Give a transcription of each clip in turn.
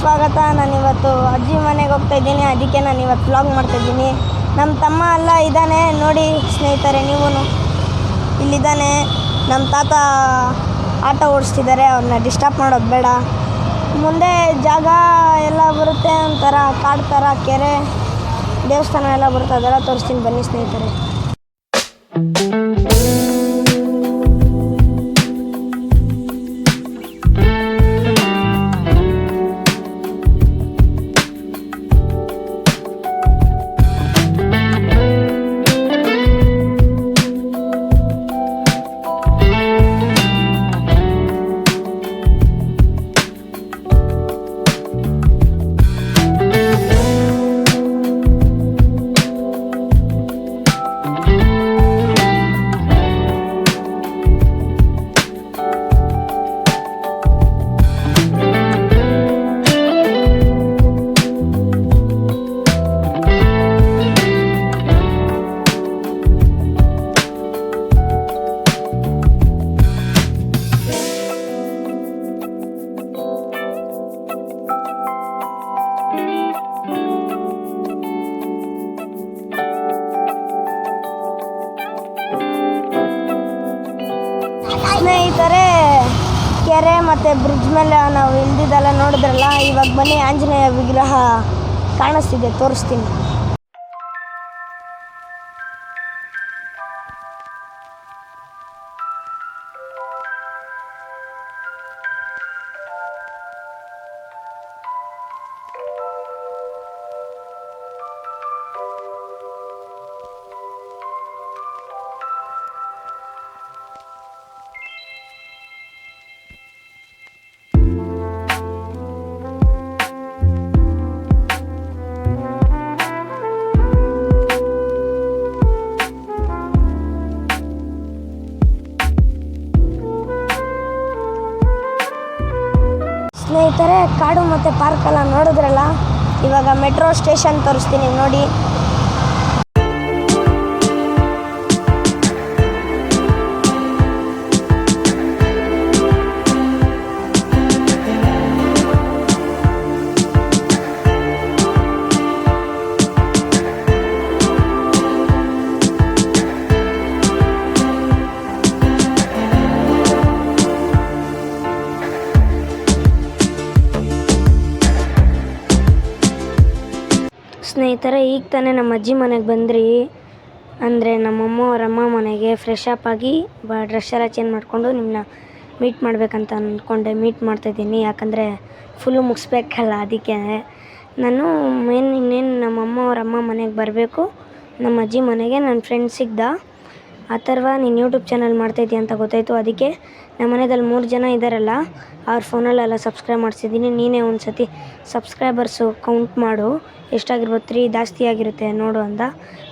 ಸ್ವಾಗತ. ನಾನಿವತ್ತು ಅಜ್ಜಿ ಮನೆಗೆ ಹೋಗ್ತಾಯಿದ್ದೀನಿ, ಅದಕ್ಕೆ ನಾನು ಇವತ್ತು ವ್ಲಾಗ್ ಮಾಡ್ತಾಯಿದ್ದೀನಿ. ನಮ್ಮ ತಮ್ಮ ಎಲ್ಲ ಇದ್ದಾನೆ ನೋಡಿ ಸ್ನೇಹಿತರೆ, ನೀವು ಇಲ್ಲಿದ್ದಾನೆ. ನಮ್ಮ ತಾತ ಆಟ ಓಡಿಸ್ತಿದ್ದಾರೆ, ಅವ್ರನ್ನ ಡಿಸ್ಟರ್ಬ್ ಮಾಡೋದು ಬೇಡ. ಮುಂದೆ ಜಾಗ ಎಲ್ಲ ಬರುತ್ತೆ, ಒಂಥರ ಕಾಡು ಥರ, ಕೆರೆ ದೇವಸ್ಥಾನ ಎಲ್ಲ ಬರುತ್ತೆ, ಅದೆಲ್ಲ ತೋರಿಸ್ತೀನಿ ಬನ್ನಿ ಸ್ನೇಹಿತರೆ. ಸ್ನೇಹಿತರೆ, ಕೆರೆ ಮತ್ತು ಬ್ರಿಡ್ಜ್ ಮೇಲೆ ನಾವು ಇಲ್ದಿದ್ದೆಲ್ಲ ನೋಡಿದ್ರಲ್ಲ, ಇವಾಗ ಬನ್ನಿ ಆಂಜನೇಯ ವಿಗ್ರಹ ಕಾಣಿಸ್ತಿದೆ, ತೋರಿಸ್ತೀನಿ. ಸ್ನೇಹಿತರೆ, ಕಾಡು ಮತ್ತು ಪಾರ್ಕೆಲ್ಲ ನೋಡಿದ್ರಲ್ಲ, ಇವಾಗ ಮೆಟ್ರೋ ಸ್ಟೇಷನ್ ತೋರಿಸ್ತೀನಿ ನೋಡಿ. ಸ್ನೇಹಿತರೆ, ಈಗ ತಾನೇ ನಮ್ಮ ಅಜ್ಜಿ ಮನೆಗೆ ಬಂದ್ರಿ, ಅಂದರೆ ನಮ್ಮಮ್ಮ ಅವ್ರ ಅಮ್ಮ ಮನೆಗೆ ಫ್ರೆಶ್ ಅಪ್ ಆಗಿ ಡ್ರೆಸ್ ಎಲ್ಲ ಚೇಂಜ್ ಮಾಡಿಕೊಂಡು ನಿಮ್ಮನ್ನ ಮೀಟ್ ಮಾಡಬೇಕಂತ ಅಂದ್ಕೊಂಡೆ. ಮೀಟ್ ಮಾಡ್ತಾಯಿದ್ದೀನಿ, ಯಾಕಂದರೆ ಫುಲ್ಲು ಮುಗಿಸ್ಬೇಕಲ್ಲ, ಅದಕ್ಕೆ ನಾನು ಇನ್ನೇನು ನಮ್ಮಮ್ಮ ಅವ್ರ ಅಮ್ಮ ಮನೆಗೆ ಬರಬೇಕು. ನಮ್ಮ ಅಜ್ಜಿ ಮನೆಗೆ ನನ್ನ ಫ್ರೆಂಡ್ ಸಿಗ್ದ, ಅಥರ್ವ ನೀನು ಯೂಟ್ಯೂಬ್ ಚಾನಲ್ ಮಾಡ್ತಾಯಿದ್ದೀಯ ಅಂತ ಗೊತ್ತಾಯಿತು. ಅದಕ್ಕೆ ನಮ್ಮ ಮನೆಯಲ್ಲಿ 3 ಜನ ಇದ್ದಾರಲ್ಲ, ಅವ್ರ ಫೋನಲ್ಲೆಲ್ಲ ಸಬ್ಸ್ಕ್ರೈಬ್ ಮಾಡಿಸಿದ್ದೀನಿ. ನೀನೇ ಒಂದು ಸತಿ ಸಬ್ಸ್ಕ್ರೈಬರ್ಸು ಕೌಂಟ್ ಮಾಡು, ಎಷ್ಟಾಗಿರ್ಬೋದು, 3 ಜಾಸ್ತಿ ಆಗಿರುತ್ತೆ ನೋಡು ಅಂದ.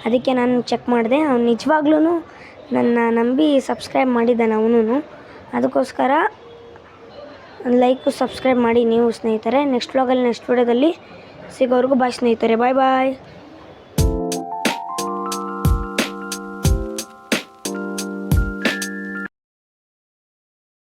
ಅದಕ್ಕೆ ನಾನು ಚೆಕ್ ಮಾಡಿದೆ, ಅವ್ನು ನಿಜವಾಗ್ಲೂ ನನ್ನ ನಂಬಿ ಸಬ್ಸ್ಕ್ರೈಬ್ ಮಾಡಿದ್ದಾನೆ ಅವನು. ಅದಕ್ಕೋಸ್ಕರ ಲೈಕು ಸಬ್ಸ್ಕ್ರೈಬ್ ಮಾಡಿ ನೀವು ಸ್ನೇಹಿತರೆ. ನೆಕ್ಸ್ಟ್ ವ್ಲಾಗಲ್ಲಿ ನೆಕ್ಸ್ಟ್ ವಿಡಿಯೋದಲ್ಲಿ ಸಿಗೋವರೆಗೂ ಬಾಯ್ ಸ್ನೇಹಿತರೆ, ಬಾಯ್ ಬಾಯ್.